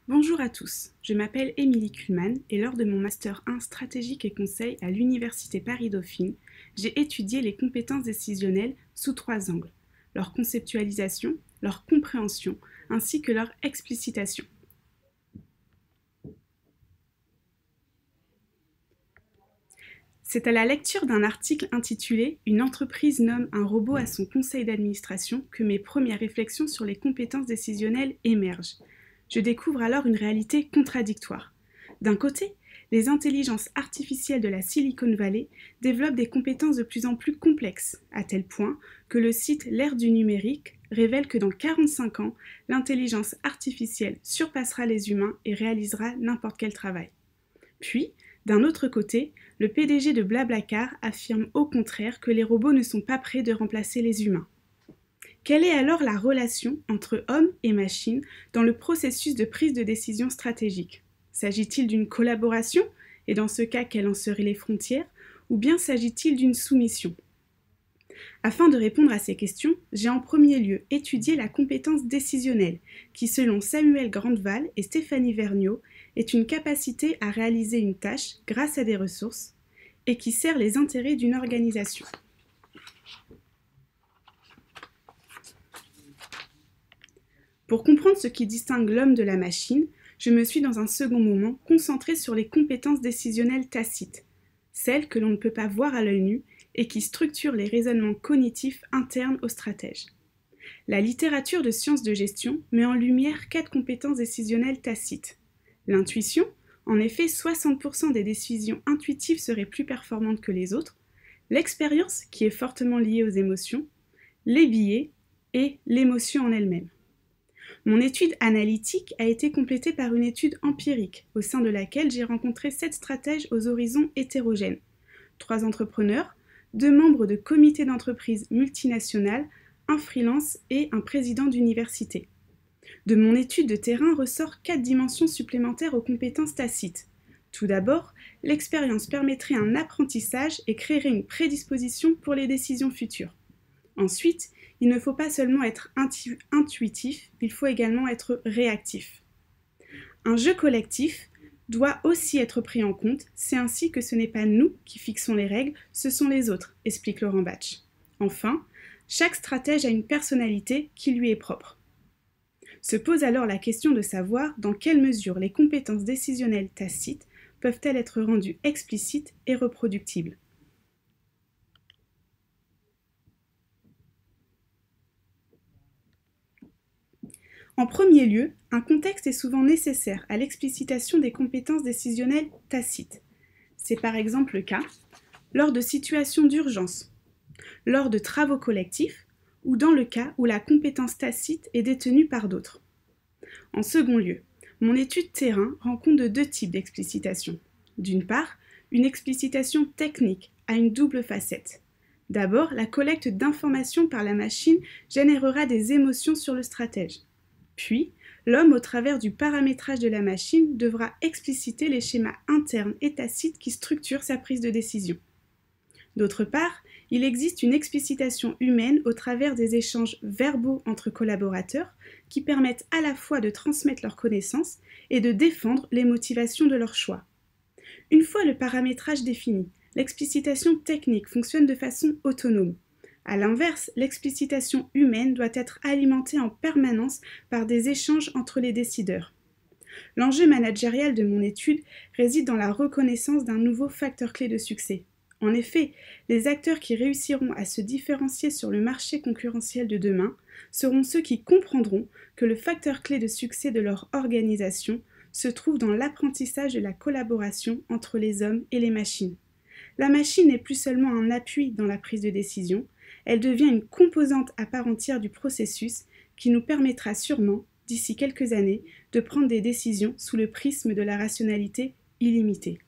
Bonjour à tous, je m'appelle Émilie Kuhlmann et lors de mon Master 1 Stratégique et Conseil à l'Université Paris-Dauphine, j'ai étudié les compétences décisionnelles sous 3 angles, leur conceptualisation, leur compréhension ainsi que leur explicitation. C'est à la lecture d'un article intitulé « Une entreprise nomme un robot à son conseil d'administration » que mes premières réflexions sur les compétences décisionnelles émergent. Je découvre alors une réalité contradictoire. D'un côté, les intelligences artificielles de la Silicon Valley développent des compétences de plus en plus complexes, à tel point que le site L'ère du numérique révèle que dans 45 ans, l'intelligence artificielle surpassera les humains et réalisera n'importe quel travail. Puis, d'un autre côté, le PDG de Blablacar affirme au contraire que les robots ne sont pas prêts de remplacer les humains. Quelle est alors la relation entre hommes et machines dans le processus de prise de décision stratégique? S'agit-il d'une collaboration? Et dans ce cas, quelles en seraient les frontières? Ou bien s'agit-il d'une soumission? Afin de répondre à ces questions, j'ai en premier lieu étudié la compétence décisionnelle, qui selon Samuel Grandval et Stéphanie Vergniaud, est une capacité à réaliser une tâche grâce à des ressources et qui sert les intérêts d'une organisation. Pour comprendre ce qui distingue l'homme de la machine, je me suis dans un second moment concentrée sur les compétences décisionnelles tacites, celles que l'on ne peut pas voir à l'œil nu et qui structurent les raisonnements cognitifs internes aux stratèges. La littérature de sciences de gestion met en lumière 4 compétences décisionnelles tacites. L'intuition, en effet 60% des décisions intuitives seraient plus performantes que les autres, l'expérience, qui est fortement liée aux émotions, les biais et l'émotion en elle-même. Mon étude analytique a été complétée par une étude empirique, au sein de laquelle j'ai rencontré 7 stratèges aux horizons hétérogènes, 3 entrepreneurs, 2 membres de comités d'entreprise multinationales, un freelance et un président d'université. De mon étude de terrain ressort 4 dimensions supplémentaires aux compétences tacites. Tout d'abord, l'expérience permettrait un apprentissage et créerait une prédisposition pour les décisions futures. Ensuite, il ne faut pas seulement être intuitif, il faut également être réactif. Un jeu collectif doit aussi être pris en compte, c'est ainsi que ce n'est pas nous qui fixons les règles, ce sont les autres, explique Laurent Bach. Enfin, chaque stratège a une personnalité qui lui est propre. Se pose alors la question de savoir dans quelle mesure les compétences décisionnelles tacites peuvent-elles être rendues explicites et reproductibles. En premier lieu, un contexte est souvent nécessaire à l'explicitation des compétences décisionnelles tacites. C'est par exemple le cas lors de situations d'urgence, lors de travaux collectifs ou dans le cas où la compétence tacite est détenue par d'autres. En second lieu, mon étude terrain rend compte de 2 types d'explicitation. D'une part, une explicitation technique a une double facette. D'abord, la collecte d'informations par la machine générera des émotions sur le stratège. Puis, l'homme, au travers du paramétrage de la machine, devra expliciter les schémas internes et tacites qui structurent sa prise de décision. D'autre part, il existe une explicitation humaine au travers des échanges verbaux entre collaborateurs qui permettent à la fois de transmettre leurs connaissances et de défendre les motivations de leur choix. Une fois le paramétrage défini, l'explicitation technique fonctionne de façon autonome. A l'inverse, l'explicitation humaine doit être alimentée en permanence par des échanges entre les décideurs. L'enjeu managérial de mon étude réside dans la reconnaissance d'un nouveau facteur clé de succès. En effet, les acteurs qui réussiront à se différencier sur le marché concurrentiel de demain seront ceux qui comprendront que le facteur clé de succès de leur organisation se trouve dans l'apprentissage de la collaboration entre les hommes et les machines. La machine n'est plus seulement un appui dans la prise de décision, elle devient une composante à part entière du processus qui nous permettra sûrement, d'ici quelques années, de prendre des décisions sous le prisme de la rationalité illimitée.